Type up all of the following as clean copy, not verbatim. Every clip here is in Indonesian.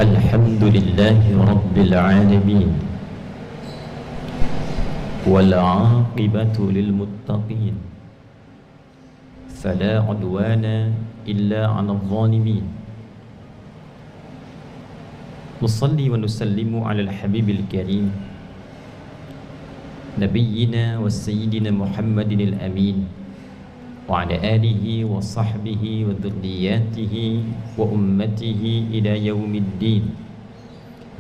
Alhamdulillahi Rabbil Alamin, wal aqibatu lil muttaqin, fala udwana illa 'alal zalimin. Nusalli wa nusallimu 'alal habibil karim, nabiyyina wa sayyidina Muhammadin al-amin, wa 'ala alihi wa sahbihi wa dhurriyyatihi wa ummatihi ila yaumiddin.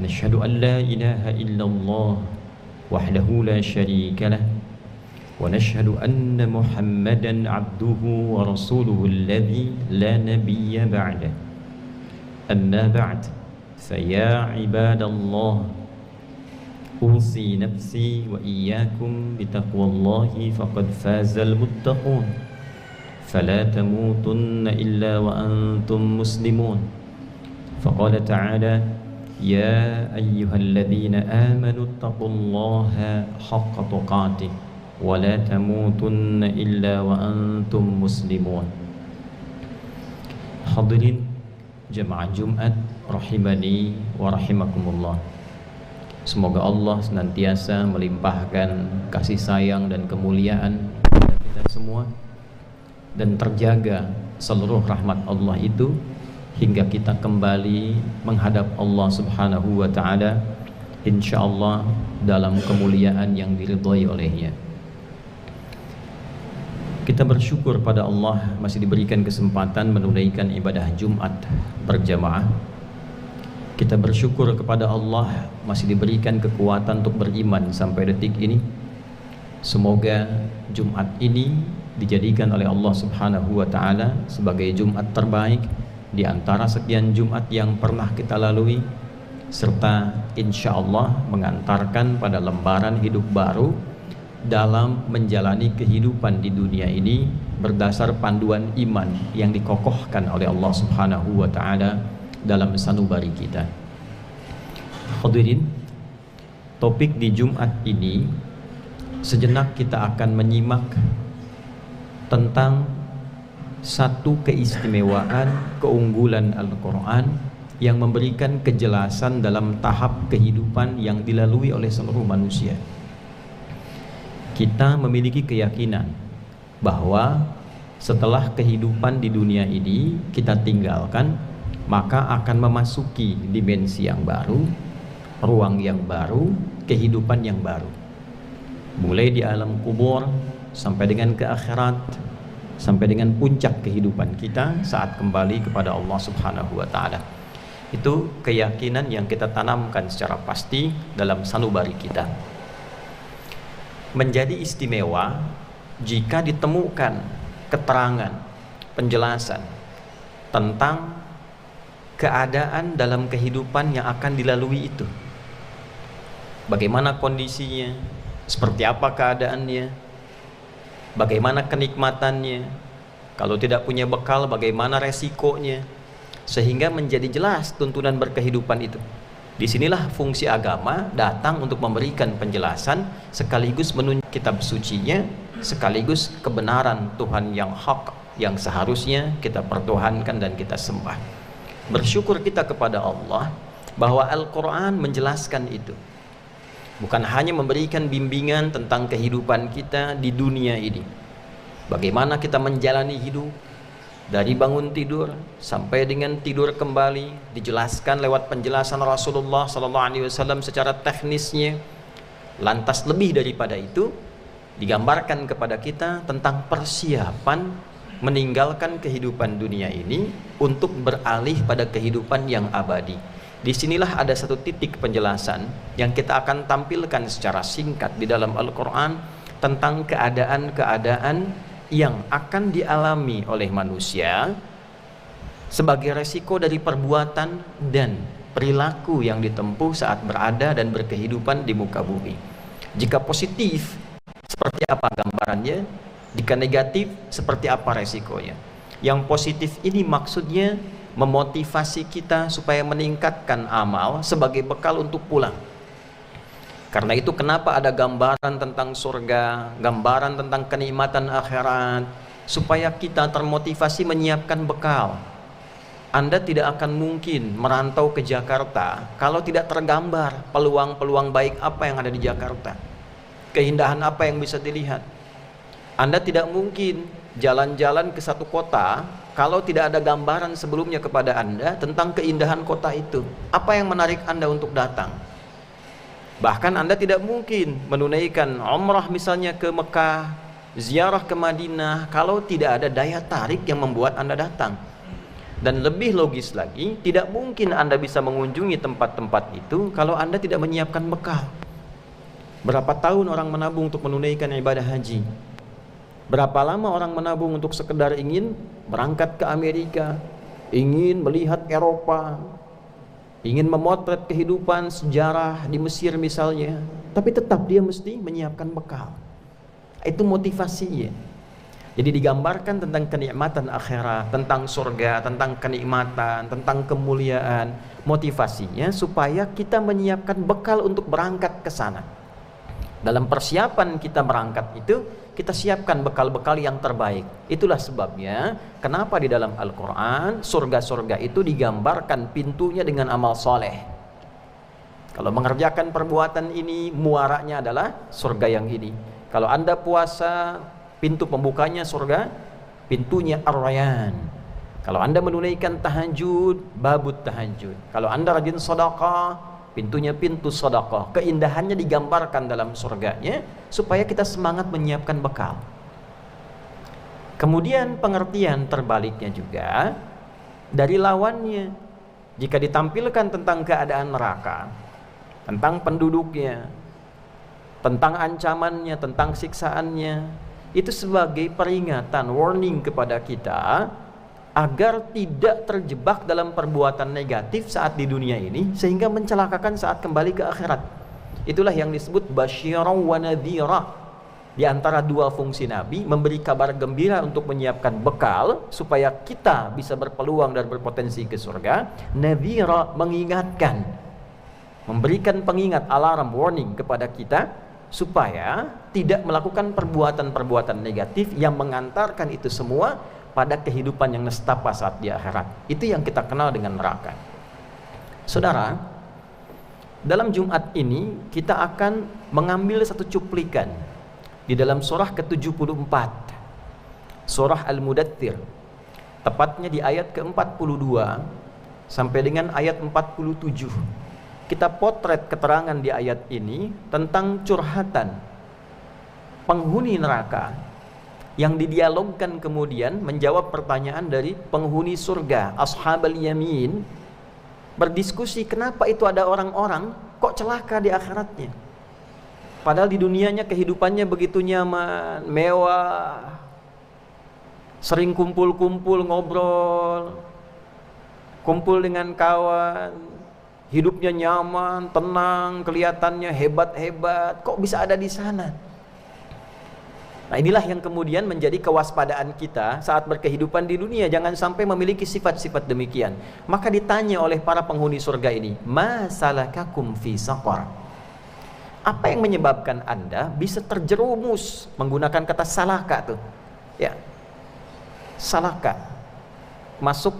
Nashhadu an la ilaha illallah wahdahu la syarika lah, wa nashhadu anna Muhammadan 'abduhu wa rasuluhu alladhi la nabiyya ba'dah. Amma ba'd, faya 'ibadallah, usi nafsi wa iyyakum bitaqwallahi faqad fazal muttaqun. Fala tamutunna illa wa antum muslimun. Faqala ta'ala, ya ayyuhalladzina amanu taqullaha haqqa tuqatih wa la tamutunna illa wa antum muslimun. Hadirin jemaah Jumat rahimani wa rahimakumullah. Semoga Allah senantiasa melimpahkan kasih sayang dan kemuliaan kepada kita semua, dan terjaga seluruh rahmat Allah itu hingga kita kembali menghadap Allah Subhanahu wa ta'ala, insyaallah dalam kemuliaan yang diridhai olehnya. Kita bersyukur pada Allah masih diberikan kesempatan menunaikan ibadah Jumat berjamaah. Kita bersyukur kepada Allah masih diberikan kekuatan untuk beriman sampai detik ini. Semoga Jumat ini dijadikan oleh Allah Subhanahu wa ta'ala sebagai Jumat terbaik di antara sekian Jumat yang pernah kita lalui, serta insya Allah mengantarkan pada lembaran hidup baru dalam menjalani kehidupan di dunia ini berdasar panduan iman yang dikokohkan oleh Allah Subhanahu wa ta'ala dalam sanubari kita. Hadirin, topik di Jumat ini sejenak kita akan menyimak tentang satu keistimewaan, keunggulan Al-Quran yang memberikan kejelasan dalam tahap kehidupan yang dilalui oleh seluruh manusia. Kita memiliki keyakinan bahwa setelah kehidupan di dunia ini kita tinggalkan, maka akan memasuki dimensi yang baru, ruang yang baru, kehidupan yang baru. Mulai di alam kubur sampai dengan ke akhirat, sampai dengan puncak kehidupan kita saat kembali kepada Allah Subhanahu wa ta'ala. Itu keyakinan yang kita tanamkan secara pasti dalam sanubari kita. Menjadi istimewa jika ditemukan keterangan, penjelasan tentang keadaan dalam kehidupan yang akan dilalui itu. Bagaimana kondisinya, seperti apa keadaannya, bagaimana kenikmatannya, kalau tidak punya bekal bagaimana resikonya, sehingga menjadi jelas tuntunan berkehidupan itu. Disinilah fungsi agama datang untuk memberikan penjelasan sekaligus menunjuk kitab sucinya, sekaligus kebenaran Tuhan yang hak yang seharusnya kita pertuhankan dan kita sembah. Bersyukur kita kepada Allah bahwa Al-Quran menjelaskan itu, bukan hanya memberikan bimbingan tentang kehidupan kita di dunia ini, bagaimana kita menjalani hidup dari bangun tidur sampai dengan tidur kembali, dijelaskan lewat penjelasan Rasulullah SAW secara teknisnya. Lantas lebih daripada itu, digambarkan kepada kita tentang persiapan meninggalkan kehidupan dunia ini untuk beralih pada kehidupan yang abadi. Disinilah ada satu titik penjelasan yang kita akan tampilkan secara singkat di dalam Al-Quran tentang keadaan-keadaan yang akan dialami oleh manusia sebagai resiko dari perbuatan dan perilaku yang ditempuh saat berada dan berkehidupan di muka bumi. Jika positif, seperti apa gambarannya? Jika negatif, seperti apa resikonya? Yang positif ini maksudnya memotivasi kita supaya meningkatkan amal sebagai bekal untuk pulang. Karena itu kenapa ada gambaran tentang surga, gambaran tentang kenikmatan akhirat, supaya kita termotivasi menyiapkan bekal. Anda tidak akan mungkin merantau ke Jakarta kalau tidak tergambar peluang-peluang baik apa yang ada di Jakarta, keindahan apa yang bisa dilihat. Anda tidak mungkin jalan-jalan ke satu kota kalau tidak ada gambaran sebelumnya kepada Anda tentang keindahan kota itu. Apa yang menarik Anda untuk datang? Bahkan Anda tidak mungkin menunaikan umrah misalnya ke Mekah, ziarah ke Madinah kalau tidak ada daya tarik yang membuat Anda datang. Dan lebih logis lagi, tidak mungkin Anda bisa mengunjungi tempat-tempat itu kalau Anda tidak menyiapkan bekal. Berapa tahun orang menabung untuk menunaikan ibadah haji? Berapa lama orang menabung untuk sekedar ingin berangkat ke Amerika, ingin melihat Eropa, ingin memotret kehidupan sejarah di Mesir misalnya, tapi tetap dia mesti menyiapkan bekal. Itu motivasinya. Jadi digambarkan tentang kenikmatan akhirat, tentang surga, tentang kenikmatan, tentang kemuliaan. Motivasinya supaya kita menyiapkan bekal untuk berangkat ke sana. Dalam persiapan kita berangkat itu, kita siapkan bekal-bekal yang terbaik. Itulah sebabnya kenapa di dalam Al-Quran surga-surga itu digambarkan pintunya dengan amal soleh. Kalau mengerjakan perbuatan ini, muaranya adalah surga yang ini. Kalau Anda puasa, pintu pembukanya surga, pintunya Ar-Rayyan. Kalau Anda menunaikan tahajud, babut tahajud. Kalau Anda rajin sedekah, pintunya pintu sedekah. Keindahannya digambarkan dalam surganya supaya kita semangat menyiapkan bekal. Kemudian pengertian terbaliknya juga dari lawannya. Jika ditampilkan tentang keadaan neraka, tentang penduduknya, tentang ancamannya, tentang siksaannya, itu sebagai peringatan, warning kepada kita agar tidak terjebak dalam perbuatan negatif saat di dunia ini sehingga mencelakakan saat kembali ke akhirat. Itulah yang disebut basyiran wa nadhira. Di antara dua fungsi Nabi, memberi kabar gembira untuk menyiapkan bekal supaya kita bisa berpeluang dan berpotensi ke surga. Nadhira, mengingatkan, memberikan pengingat, alarm, warning kepada kita supaya tidak melakukan perbuatan-perbuatan negatif yang mengantarkan itu semua pada kehidupan yang nestapa saat di akhirat. Itu yang kita kenal dengan neraka. Saudara, dalam Jumat ini kita akan mengambil satu cuplikan di dalam surah ke-74, surah Al-Mudaththir, tepatnya di ayat ke-42 sampai dengan ayat 47. Kita potret keterangan di ayat ini tentang curhatan penghuni neraka yang didialogkan kemudian menjawab pertanyaan dari penghuni surga, ashabal yamin, berdiskusi kenapa itu ada orang-orang kok celaka di akhiratnya. Padahal di dunianya kehidupannya begitu nyaman, mewah, sering kumpul-kumpul, ngobrol, kumpul dengan kawan, hidupnya nyaman, tenang, kelihatannya hebat-hebat. Kok bisa ada di sana? Nah, inilah yang kemudian menjadi kewaspadaan kita saat berkehidupan di dunia. Jangan sampai memiliki sifat-sifat demikian. Maka ditanya oleh para penghuni surga ini, ma salakakum fi saqar? Apa yang menyebabkan Anda bisa terjerumus, menggunakan kata salaka tuh? Ya. Salaka. Masuk,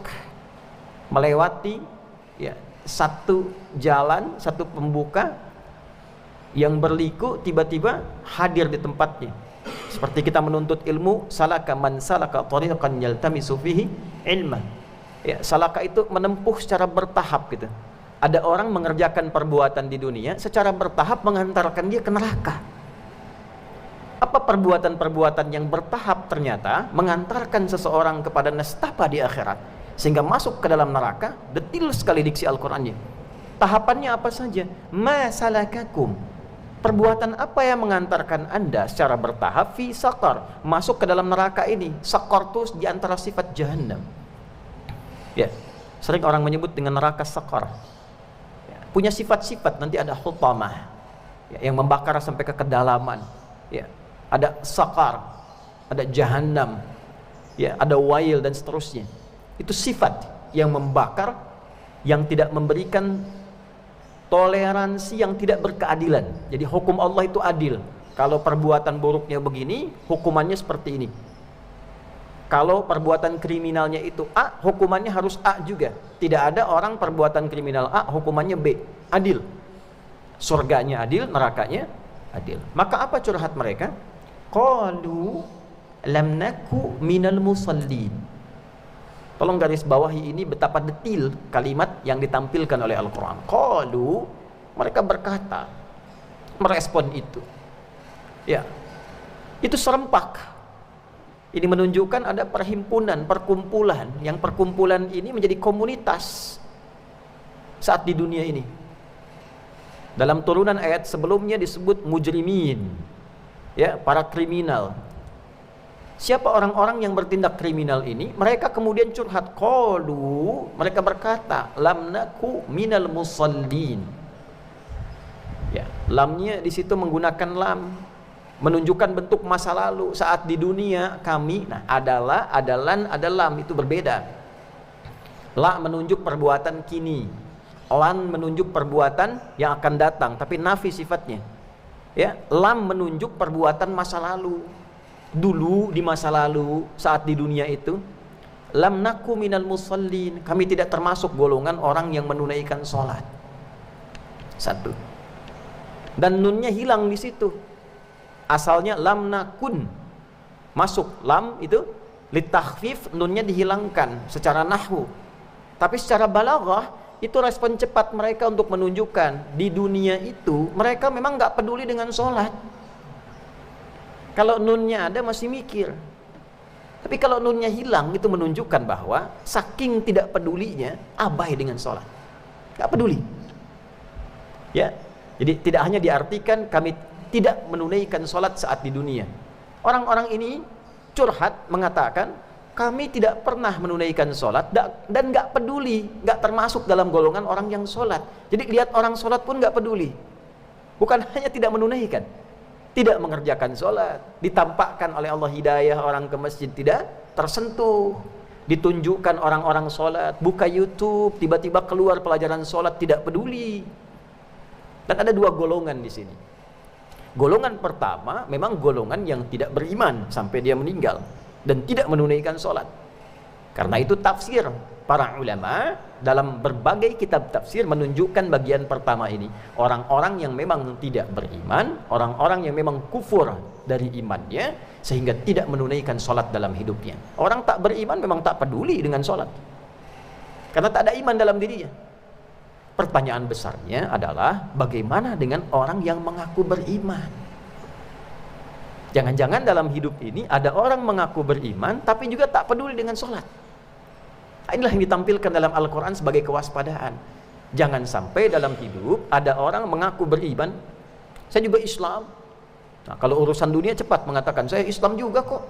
melewati, ya, satu jalan, satu pembuka yang berliku tiba-tiba hadir di tempatnya. Seperti kita menuntut ilmu, salaka man salaka tariqan yaltamisu fihi ilma. Ya, salaka itu menempuh secara bertahap gitu. Ada orang mengerjakan perbuatan di dunia secara bertahap mengantarkan dia ke neraka. Apa perbuatan-perbuatan yang bertahap ternyata mengantarkan seseorang kepada nestapa di akhirat sehingga masuk ke dalam neraka? Detil sekali diksi Al-Qur'annya. Tahapannya apa saja? Ma salakakum? Perbuatan apa yang mengantarkan Anda secara bertahap fi saqar, masuk ke dalam neraka ini? Saqar itu di antara sifat jahannam. Ya, sering orang menyebut dengan neraka saqar. Ya, punya sifat-sifat, nanti ada hutamah, ya, yang membakar sampai ke kedalaman. Ya, ada saqar, ada jahannam, ya, ada wail dan seterusnya. Itu sifat yang membakar, yang tidak memberikan toleransi, yang tidak berkeadilan. Jadi hukum Allah itu adil. Kalau perbuatan buruknya begini, hukumannya seperti ini. Kalau perbuatan kriminalnya itu A, hukumannya harus A juga. Tidak ada orang perbuatan kriminal A, hukumannya B. Adil. Surganya adil, nerakanya adil. Maka apa curhat mereka? Qalu lam naku minal musallin. Tolong garis bawahi ini betapa detil kalimat yang ditampilkan oleh Al-Quran. Qalu, mereka berkata, merespon itu. Ya, itu serempak. Ini menunjukkan ada perhimpunan, perkumpulan, yang perkumpulan ini menjadi komunitas saat di dunia ini. Dalam turunan ayat sebelumnya disebut mujrimin, ya, para kriminal. Siapa orang-orang yang bertindak kriminal ini? Mereka kemudian curhat. Qalu, mereka berkata, lam naku minal musallin. Ya, lamnya di situ menggunakan lam, menunjukkan bentuk masa lalu. Saat di dunia kami, nah adalah, adalan, adalam, itu berbeda. La menunjuk perbuatan kini, lan menunjuk perbuatan yang akan datang, tapi nafi sifatnya. Ya, lam menunjuk perbuatan masa lalu. Dulu di masa lalu, saat di dunia itu, lam naku minal musallin, kami tidak termasuk golongan orang yang menunaikan sholat. Satu. Dan nunnya hilang di situ. Asalnya lam nakun, masuk lam itu litakhfif, nunnya dihilangkan secara nahwu. Tapi secara balaghah itu respon cepat mereka untuk menunjukkan di dunia itu mereka memang nggak peduli dengan sholat. Kalau nunnya ada masih mikir, tapi kalau nunnya hilang itu menunjukkan bahwa saking tidak pedulinya abai dengan sholat, nggak peduli. Ya, jadi tidak hanya diartikan kami tidak menunaikan sholat saat di dunia. Orang-orang ini curhat mengatakan kami tidak pernah menunaikan sholat dan nggak peduli, nggak termasuk dalam golongan orang yang sholat. Jadi lihat orang sholat pun nggak peduli. Bukan hanya tidak menunaikan, tidak mengerjakan sholat. Ditampakkan oleh Allah hidayah orang ke masjid tidak tersentuh. Ditunjukkan orang-orang sholat, buka YouTube, tiba-tiba keluar pelajaran sholat, tidak peduli. Dan ada dua golongan di sini. Golongan pertama memang golongan yang tidak beriman sampai dia meninggal dan tidak menunaikan sholat. Karena itu tafsir para ulama dalam berbagai kitab tafsir menunjukkan bagian pertama ini. Orang-orang yang memang tidak beriman, orang-orang yang memang kufur dari imannya sehingga tidak menunaikan sholat dalam hidupnya. Orang tak beriman memang tak peduli dengan sholat karena tak ada iman dalam dirinya. Pertanyaan besarnya adalah bagaimana dengan orang yang mengaku beriman? Jangan-jangan dalam hidup ini ada orang mengaku beriman tapi juga tak peduli dengan sholat. Inilah yang ditampilkan dalam Al-Quran sebagai kewaspadaan. Jangan sampai dalam hidup ada orang mengaku beriman, saya juga Islam. Nah, kalau urusan dunia cepat mengatakan saya Islam juga kok,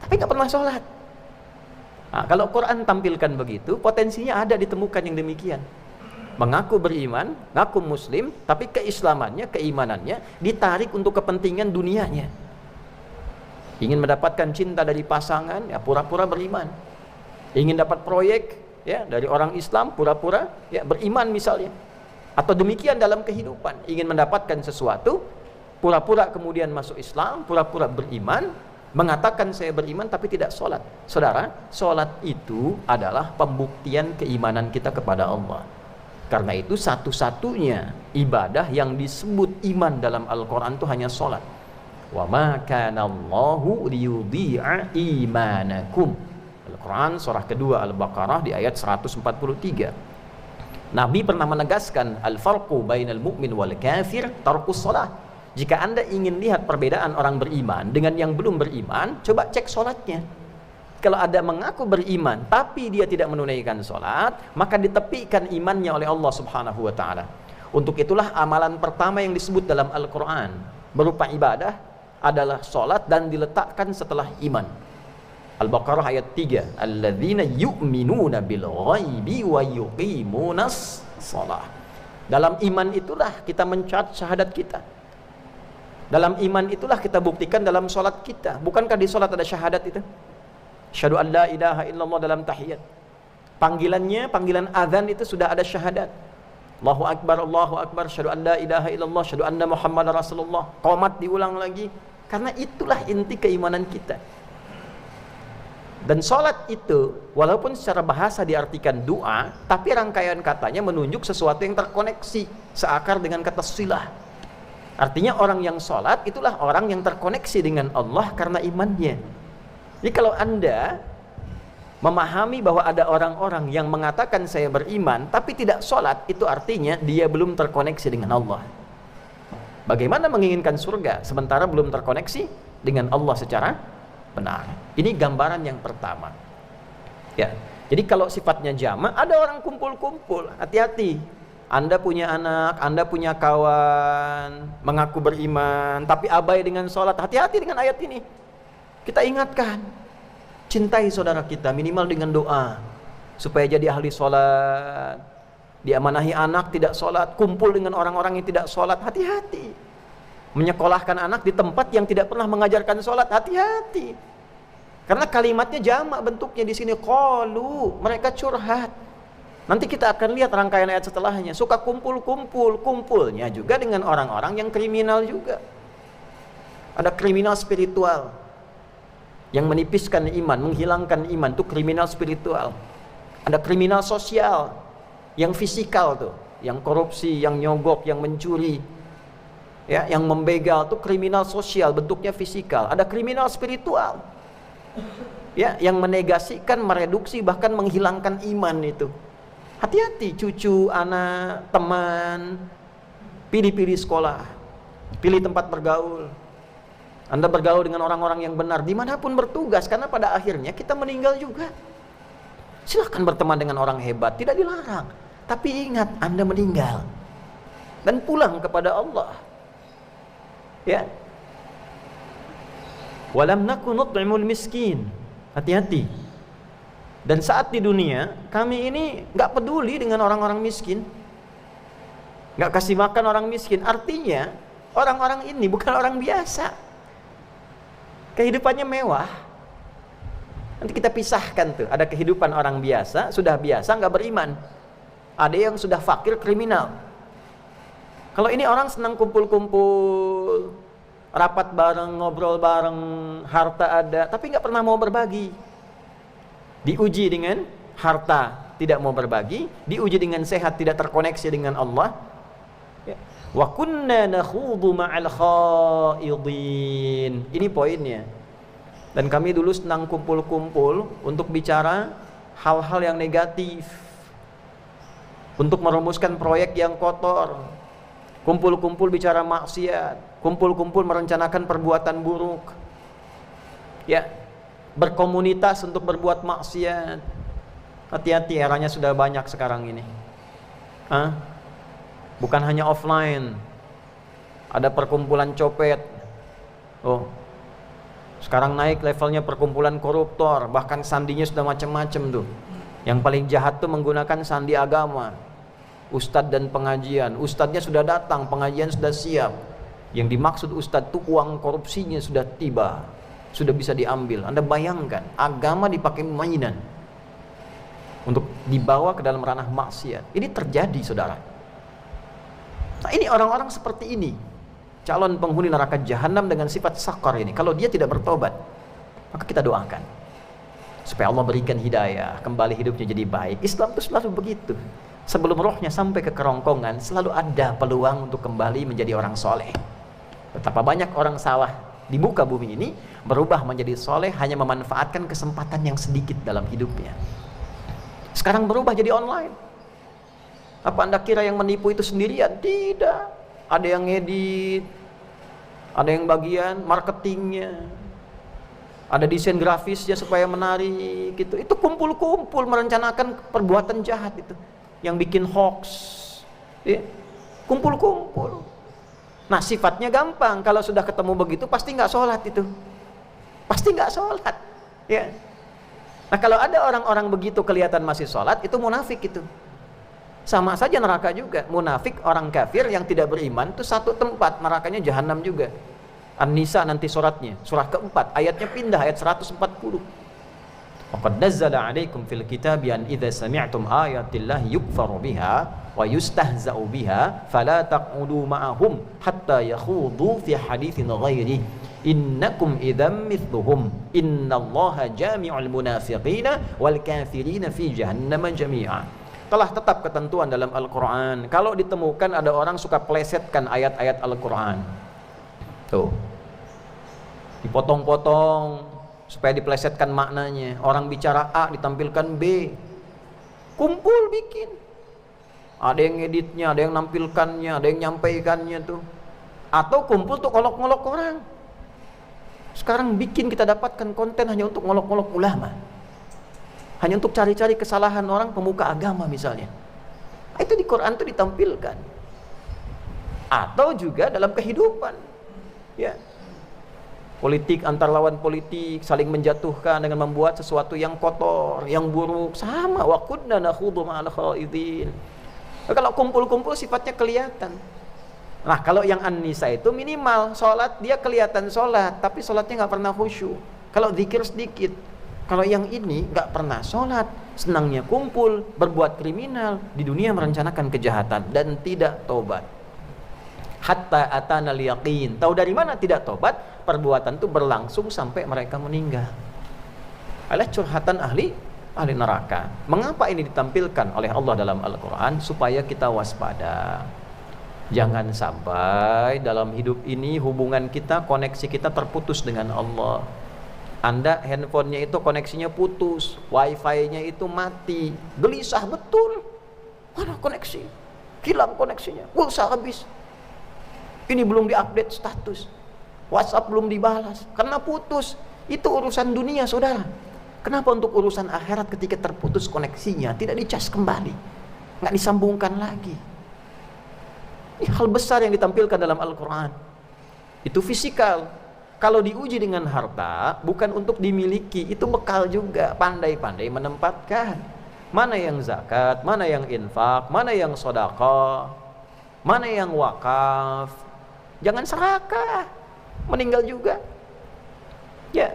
tapi nggak pernah sholat. Nah, kalau Quran tampilkan begitu, potensinya ada ditemukan yang demikian. Mengaku beriman, ngaku muslim, tapi keislamannya, keimanannya ditarik untuk kepentingan dunianya. Ingin mendapatkan cinta dari pasangan, ya pura-pura beriman. Ingin dapat proyek, ya dari orang Islam, pura-pura ya beriman misalnya. Atau demikian dalam kehidupan, ingin mendapatkan sesuatu, pura-pura kemudian masuk Islam, pura-pura beriman, mengatakan saya beriman tapi tidak sholat. Saudara, sholat itu adalah pembuktian keimanan kita kepada Allah. Karena itu satu-satunya ibadah yang disebut iman dalam Al-Quran itu hanya sholat. Wa ma kana Allahu liyudhi'a imanakum. Al-Quran surah kedua Al-Baqarah di ayat 143. Nabi pernah menegaskan al-farqu bainal mu'min wal kafir tarkus sholat. Jika Anda ingin lihat perbedaan orang beriman dengan yang belum beriman, coba cek sholatnya. Kalau ada mengaku beriman tapi dia tidak menunaikan sholat, maka ditepikan imannya oleh Allah subhanahu wa ta'ala. Untuk itulah amalan pertama yang disebut dalam Al-Quran berupa ibadah adalah sholat dan diletakkan setelah iman. Al-Baqarah ayat 3, alladzina yu'minuna bil ghaibi wa yuqimunas shalah. Dalam iman itulah kita mencatat syahadat kita. Dalam iman itulah kita buktikan dalam sholat kita. Bukankah di sholat ada syahadat itu? Asyhadu an la ilaha illallah dalam tahiyat. Panggilannya, panggilan azan itu sudah ada syahadat. Allahu akbar, asyhadu an la ilaha illallah, asyhadu anna Muhammadar Rasulullah. Qomat diulang lagi. Karena itulah inti keimanan kita. Dan sholat itu walaupun secara bahasa diartikan doa, tapi rangkaian katanya menunjuk sesuatu yang terkoneksi, seakar dengan kata silah. Artinya orang yang sholat itulah orang yang terkoneksi dengan Allah karena imannya. Jadi kalau Anda memahami bahwa ada orang-orang yang mengatakan saya beriman tapi tidak sholat, itu artinya dia belum terkoneksi dengan Allah. Bagaimana menginginkan surga sementara belum terkoneksi dengan Allah secara benar? Ini gambaran yang pertama. Ya, jadi kalau sifatnya jama', ada orang kumpul-kumpul, hati-hati. Anda punya anak, Anda punya kawan, mengaku beriman, tapi abai dengan sholat. Hati-hati dengan ayat ini. Kita ingatkan, cintai saudara kita minimal dengan doa, supaya jadi ahli sholat. Diamanahi anak tidak sholat, kumpul dengan orang-orang yang tidak sholat. Hati-hati. Menyekolahkan anak di tempat yang tidak pernah mengajarkan sholat. Hati-hati. Karena kalimatnya jamak bentuknya di sini. Qalu, mereka curhat. Nanti kita akan lihat rangkaian ayat setelahnya. Suka kumpul-kumpul, kumpulnya juga dengan orang-orang yang kriminal juga. Ada kriminal spiritual yang menipiskan iman, menghilangkan iman, itu kriminal spiritual. Ada kriminal sosial yang fisikal tuh, yang korupsi, yang nyogok, yang mencuri, ya, yang membegal, itu kriminal sosial, bentuknya fisikal. Ada kriminal spiritual, ya, yang menegasikan, mereduksi, bahkan menghilangkan iman itu. Hati-hati, cucu, anak, teman, pilih-pilih sekolah, pilih tempat bergaul. Anda bergaul dengan orang-orang yang benar dimanapun bertugas, karena pada akhirnya kita meninggal juga. Silahkan berteman dengan orang hebat, tidak dilarang. Tapi ingat, Anda meninggal dan pulang kepada Allah. Ya. Walam nakun nut'imul miskin. Hati-hati. Dan saat di dunia, kami ini nggak peduli dengan orang-orang miskin, nggak kasih makan orang miskin. Artinya orang-orang ini bukan orang biasa, kehidupannya mewah. Nanti kita pisahkan tuh, ada kehidupan orang biasa, sudah biasa nggak beriman, ada yang sudah fakir kriminal. Kalau ini orang senang kumpul-kumpul, rapat bareng, ngobrol bareng, harta ada, tapi nggak pernah mau berbagi. Diuji dengan harta, tidak mau berbagi. Diuji dengan sehat, tidak terkoneksi dengan Allah. Wa kunna nakhudu ma'al khaidin. Ini poinnya. Dan kami dulu senang kumpul-kumpul untuk bicara hal-hal yang negatif, untuk merumuskan proyek yang kotor. Kumpul-kumpul bicara maksiat, kumpul-kumpul merencanakan perbuatan buruk. Ya, berkomunitas untuk berbuat maksiat. Hati-hati, eranya sudah banyak sekarang ini. Bukan hanya offline, ada perkumpulan copet. Oh, sekarang naik levelnya perkumpulan koruptor. Bahkan sandinya sudah macam-macam tuh. Yang paling jahat tuh menggunakan sandi agama, ustadz dan pengajian. Ustadznya sudah datang, pengajian sudah siap. Yang dimaksud ustadz tuh uang korupsinya sudah tiba, sudah bisa diambil. Anda bayangkan, agama dipakai mainan untuk dibawa ke dalam ranah maksiat. Ini terjadi, saudara. Nah, ini orang-orang seperti ini, calon penghuni neraka jahanam dengan sifat sakar ini. Kalau dia tidak bertobat, maka kita doakan supaya Allah berikan hidayah, kembali hidupnya jadi baik. Islam itu selalu begitu. Sebelum rohnya sampai ke kerongkongan, selalu ada peluang untuk kembali menjadi orang soleh. Betapa banyak orang salah di muka bumi ini berubah menjadi soleh hanya memanfaatkan kesempatan yang sedikit dalam hidupnya. Sekarang berubah jadi online. Apa Anda kira yang menipu itu sendirian? Tidak. Ada yang ngedit, ada yang bagian marketingnya, ada desain grafisnya supaya menarik gitu. Itu kumpul-kumpul merencanakan perbuatan jahat itu, yang bikin hoax, ya. Kumpul-kumpul. Nah, sifatnya gampang. Kalau sudah ketemu begitu, pasti nggak sholat itu. Pasti nggak sholat, ya. Nah, kalau ada orang-orang begitu kelihatan masih sholat, itu munafik itu. Sama saja neraka juga. Munafik, orang kafir yang tidak beriman, itu satu tempat, nerakanya jahanam juga. An-Nisa nanti suratnya, surah keempat, ayatnya pindah, ayat 140. Waqad nazzala 'alaikum fil kitabi an idza sami'tum ayatillahi yukfaru biha wa yustahza'u biha fala taq'udu ma'ahum hatta yakhudu fi haditsin ghairi innakum idzam mithluhum innallaha jami'ul munafiqina wal kafirina fi jahannam jami'a. Telah tetap ketentuan dalam Al-Quran, kalau ditemukan ada orang suka plesetkan ayat-ayat Al-Quran, tuh dipotong-potong supaya diplesetkan maknanya. Orang bicara A ditampilkan B, kumpul bikin, ada yang ngeditnya, ada yang nampilkannya, ada yang nyampaikannya tuh, atau kumpul tuh ngolok-ngolok orang. Sekarang bikin kita dapatkan konten hanya untuk ngolok-ngolok ulama, hanya untuk cari-cari kesalahan orang pemuka agama misalnya. Itu di Quran tuh ditampilkan. Atau juga dalam kehidupan, ya, politik antar lawan politik, saling menjatuhkan dengan membuat sesuatu yang kotor, yang buruk, sama. Wa kunna nakhudhu ma'al khaidin. Kalau kumpul-kumpul sifatnya kelihatan. Nah, kalau yang An-Nisa itu minimal sholat dia kelihatan sholat, tapi sholatnya nggak pernah khusyuk. Kalau zikir sedikit. Kalau yang ini nggak pernah sholat, senangnya kumpul, berbuat kriminal, di dunia merencanakan kejahatan dan tidak tobat. Hatta atanal yaqin. Tahu dari mana tidak tobat? Perbuatan itu berlangsung sampai mereka meninggal. Adalah curhatan ahli neraka. Mengapa ini ditampilkan oleh Allah dalam Al-Quran? Supaya kita waspada. Jangan sampai dalam hidup ini hubungan kita, koneksi kita terputus dengan Allah. Anda handphonenya itu koneksinya putus, wifi-nya itu mati, gelisah betul. Mana koneksi? Hilang koneksinya, pulsa habis. Ini belum diupdate status, WhatsApp belum dibalas karena putus. Itu urusan dunia, saudara. Kenapa untuk urusan akhirat ketika terputus koneksinya tidak dicas kembali, nggak disambungkan lagi? Ini hal besar yang ditampilkan dalam Al-Quran. Itu fisikal. Kalau diuji dengan harta, bukan untuk dimiliki, itu bekal juga. Pandai-pandai menempatkan mana yang zakat, mana yang infak, mana yang sedekah, mana yang wakaf. Jangan serakah, meninggal juga. Ya,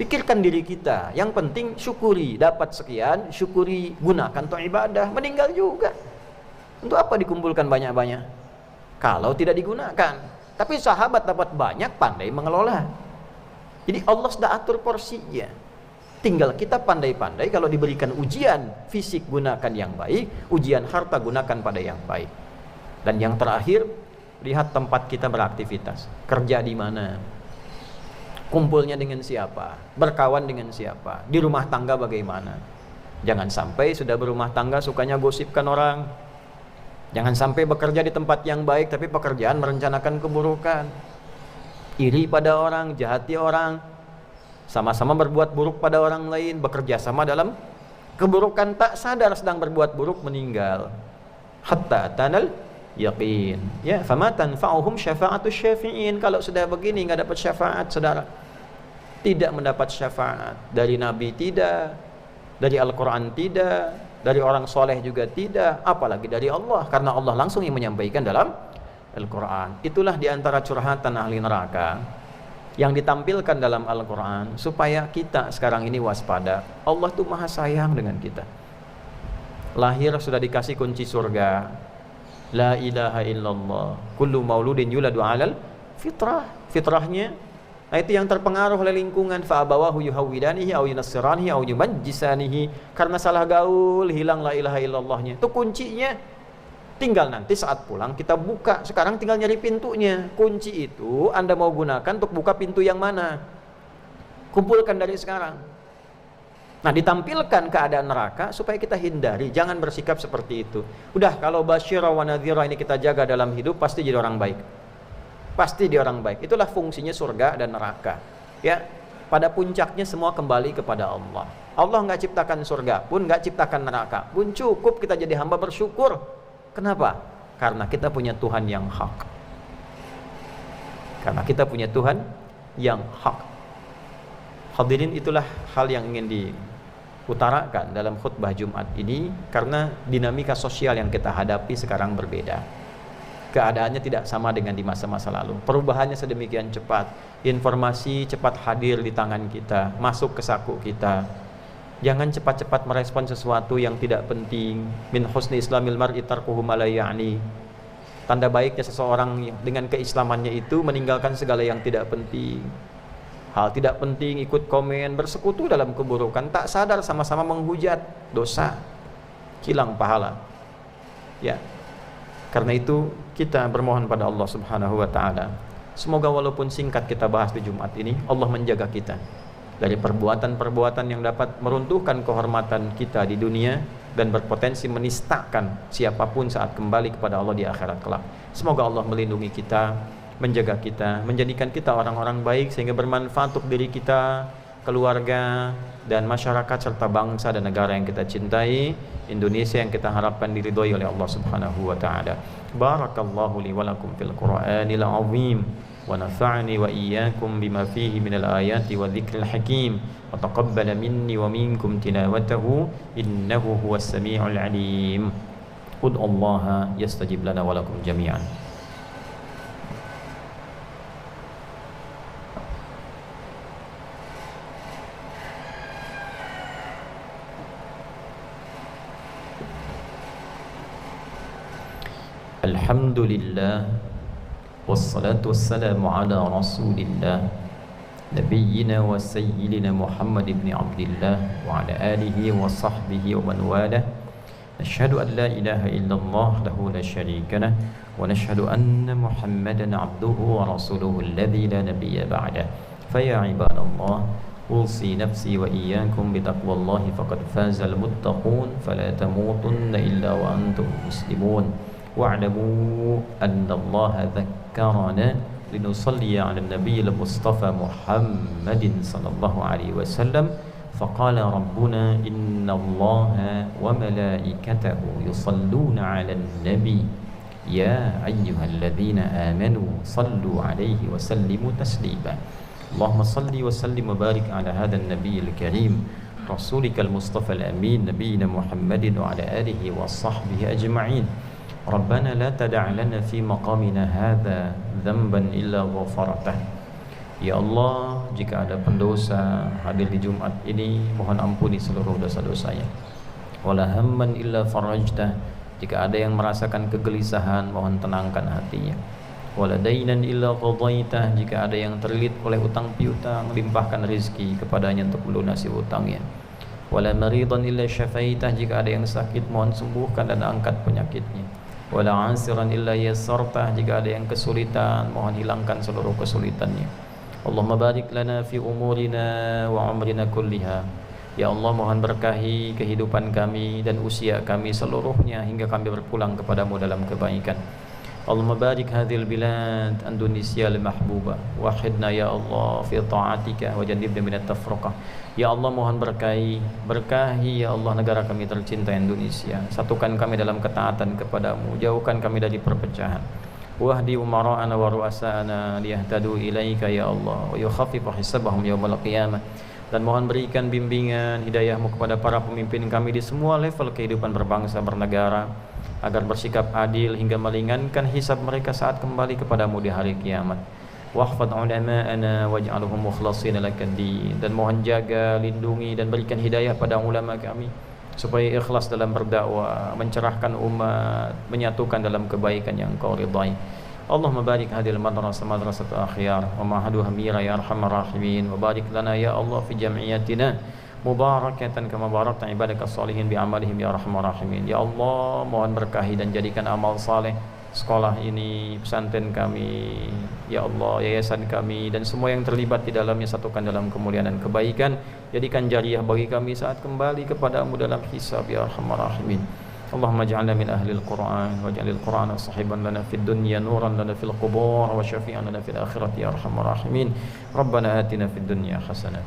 pikirkan diri kita. Yang penting syukuri, dapat sekian, syukuri, gunakan untuk ibadah. Meninggal juga. Untuk apa dikumpulkan banyak-banyak kalau tidak digunakan? Tapi sahabat dapat banyak, pandai mengelola. Jadi Allah sudah atur porsinya. Tinggal kita pandai-pandai, kalau diberikan ujian fisik gunakan yang baik, ujian harta gunakan pada yang baik. Dan yang terakhir, lihat tempat kita beraktivitas. Kerja di mana? Kumpulnya dengan siapa? Berkawan dengan siapa? Di rumah tangga bagaimana? Jangan sampai sudah berumah tangga sukanya gosipkan orang. Jangan sampai bekerja di tempat yang baik tapi pekerjaan merencanakan keburukan. Iri pada orang, jahati orang, sama-sama berbuat buruk pada orang lain, bekerja sama dalam keburukan, tak sadar sedang berbuat buruk, meninggal. Hatta tanal yaqin. Ya, fama tanfa'uhum syafa'atus syafi'in. Kalau sudah begini enggak dapat syafaat, saudara. Tidak mendapat syafaat dari Nabi, tidak, dari Al-Quran tidak, dari orang soleh juga tidak, apalagi dari Allah, karena Allah langsung yang menyampaikan dalam Al-Quran. Itulah diantara curhatan ahli neraka yang ditampilkan dalam Al-Quran supaya kita sekarang ini waspada. Allah tuh maha sayang dengan kita. Lahir sudah dikasih kunci surga. La ilaha illallah. Kullu mauludin yuladu alal fitrah. Fitrahnya, nah itu yang terpengaruh oleh lingkungan. Fa'abawahu yuhawwidanihi aw yunassiranihi aw yumajjisanihi. Karena salah gaul hilang la ilaha illallahnya. Itu kuncinya. Tinggal nanti saat pulang kita buka. Sekarang tinggal nyari pintunya. Kunci itu Anda mau gunakan untuk buka pintu yang mana? Kumpulkan dari sekarang. Nah, ditampilkan keadaan neraka supaya kita hindari. Jangan bersikap seperti itu. Udah, kalau basyira wa nadhira ini kita jaga dalam hidup, pasti jadi orang baik. Pasti dia orang baik. Itulah fungsinya surga dan neraka. Ya, pada puncaknya semua kembali kepada Allah. Allah nggak ciptakan surga pun, nggak ciptakan neraka pun, cukup kita jadi hamba bersyukur. Kenapa? Karena kita punya Tuhan yang hak. Karena kita punya Tuhan yang hak. Hadirin, itulah hal yang ingin diutarakan dalam khutbah Jumat ini, karena dinamika sosial yang kita hadapi sekarang berbeda. Keadaannya tidak sama dengan di masa-masa lalu. Perubahannya sedemikian cepat. Informasi cepat hadir di tangan kita, masuk ke saku kita. Jangan cepat-cepat merespon sesuatu yang tidak penting. Min husni islamil mar'i tarkuhu ma la ya'ni. Tanda baiknya seseorang dengan keislamannya itu meninggalkan segala yang tidak penting. Hal tidak penting, ikut komen, bersekutu dalam keburukan, tak sadar sama-sama menghujat, dosa, hilang pahala. Ya. Karena itu kita bermohon pada Allah Subhanahu wa taala. Semoga walaupun singkat kita bahas di Jumat ini, Allah menjaga kita dari perbuatan-perbuatan yang dapat meruntuhkan kehormatan kita di dunia dan berpotensi menistakan siapapun saat kembali kepada Allah di akhirat kelak. Semoga Allah melindungi kita, menjaga kita, menjadikan kita orang-orang baik sehingga bermanfaat untuk diri kita, keluarga, dan masyarakat serta bangsa dan negara yang kita cintai, Indonesia yang kita harapkan diridhoi oleh Allah Subhanahu wa taala. Barakallahu li wa lakum fil Qur'anil azim wa nafa'ani wa iyyakum bima fihi minal ayati wa dzikril hakim wa taqabbala minni wa minkum tilawatahu innahu huwas samiul alim. Ud'ullaha yastajib lana wa lakum jami'an. Alhamdulillah wassalatu wassalamu ala rasulillah nabiyyina wa sayyidina Muhammad ibn Abdillah wa ala alihi wa sahbihi wa man walah. Nashhadu an la ilaha illallah lahu la syarika lah wa nashhadu anna Muhammadan abduhu wa rasuluhu alladhi la nabiyya ba'dah. Faya ibadallah أوصي نفسي وإياكم بتقوى الله فقد فاز المتقون فلا تموتن إلا وأنتم مسلمون واعلموا أن الله ذكرنا لنصلي على النبي المصطفى محمد صلى الله عليه وسلم فقال ربنا إن الله وملائكته يصلون على النبي يا أيها الذين آمنوا صلوا عليه وسلموا تسليما اللهم صل وسلم وبارك على هذا النبي الكريم رسولك المصطفى الأمين نبينا محمد وعلى آله وصحبه أجمعين ربنا لا تدع لنا في مقامنا هذا ذنبا إلا غفرته. Ya Allah, jika ada pendosa hadir di Jumat ini, mohon ampuni seluruh dosa-dosanya. Wala hamman illa farajtah, jika ada yang merasakan kegelisahan, mohon tenangkan hatinya. Wala dainan illa qadaitah, jika ada yang terlilit oleh utang piutang, limpahkan rezeki kepadanya untuk melunasi utangnya. Wala maridan illa syafaitah, jika ada yang sakit, mohon sembuhkan dan angkat penyakitnya. Wala asiran illa yassartah, jika ada yang kesulitan, mohon hilangkan seluruh kesulitannya. Allahumma barik lana fi umurina wa umrina kulliha. Ya Allah, mohon berkahi kehidupan kami dan usia kami seluruhnya hingga kami berpulang kepadamu dalam kebaikan. Allahumma barik hadhil bilad Indonesia al-mahbubah wahidna ya Allah fi ta'atika wa jannibna minat tafruqah. Ya Allah, mohon berkahi ya Allah negara kami tercinta Indonesia, satukan kami dalam ketaatan kepadamu, jauhkan kami dari perpecahan. Wahdi umara'ana wa ru'asa'ana liyahtadu ilaika ya Allah wa yukhaffifu hisabahum yawmal qiyamah. Dan mohon berikan bimbingan hidayahmu kepada para pemimpin kami di semua level kehidupan berbangsa bernegara, agar bersikap adil hingga meringankan hisab mereka saat kembali kepadamu di hari kiamat. Wahfad ulama'ana waj'alhum mukhlasin lakad-din. Dan mohon jaga, lindungi dan berikan hidayah pada ulama kami supaya ikhlas dalam berdakwah, mencerahkan umat, menyatukan dalam kebaikan yang Kau ridai. Allahumma barik hadil madrasah madrasatu akhyar wa ma'hadu hamira ya arhamar rahimin wa barik lana ya Allah fi jam'iyatina mubarakatan kama barakta ibadaka salihin bi amalihim ya arhamar rahimin. Ya Allah, mohon berkahi dan jadikan amal saleh sekolah ini, pesantren kami, ya Allah, yayasan kami dan semua yang terlibat di dalamnya, satukan dalam kemuliaan dan kebaikan. Jadikan jariah bagi kami saat kembali kepadamu dalam hisab ya arhamar rahimin. Allahumma ja'alna min ahli al-Qur'an waj'alil Qur'ana sahiban lana fid dunya nuran lana fil qubur wa syafi'an lana fil akhirati ya arhamar rahimin. Rabbana atina fid dunya hasanah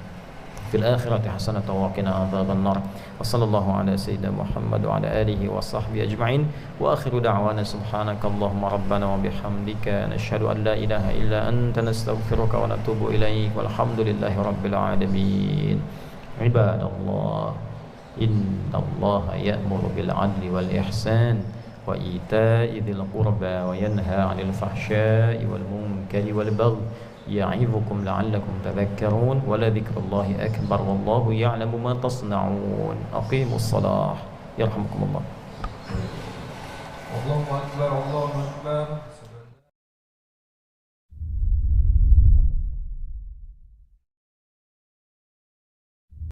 fil akhirati hasanatan wa qina adzaban nar. Wa sallallahu ala sayyidina Muhammad wa ala alihi wa sahbihi ajma'in. Wa akhiru da'wana subhanakallahumma rabbana wa bihamdika nashhadu an la ilaha illa anta nastaghfiruka wa natubu ilaik. Walhamdulillahi rabbil alamin. Ibadallah, innallaha ya'muru bil 'adli wal ihsan wa ita'i dzil qurba wa yanha 'anil fahsya'i wal munkari wal baghi ya'izukum la'allakum tadhakkarun wa la dzikrullahi akbar wallahu ya'lamu ma tasna'un. Aqimus shalah yarhamukumullah. Allahu Akbar, Allahu Akbar.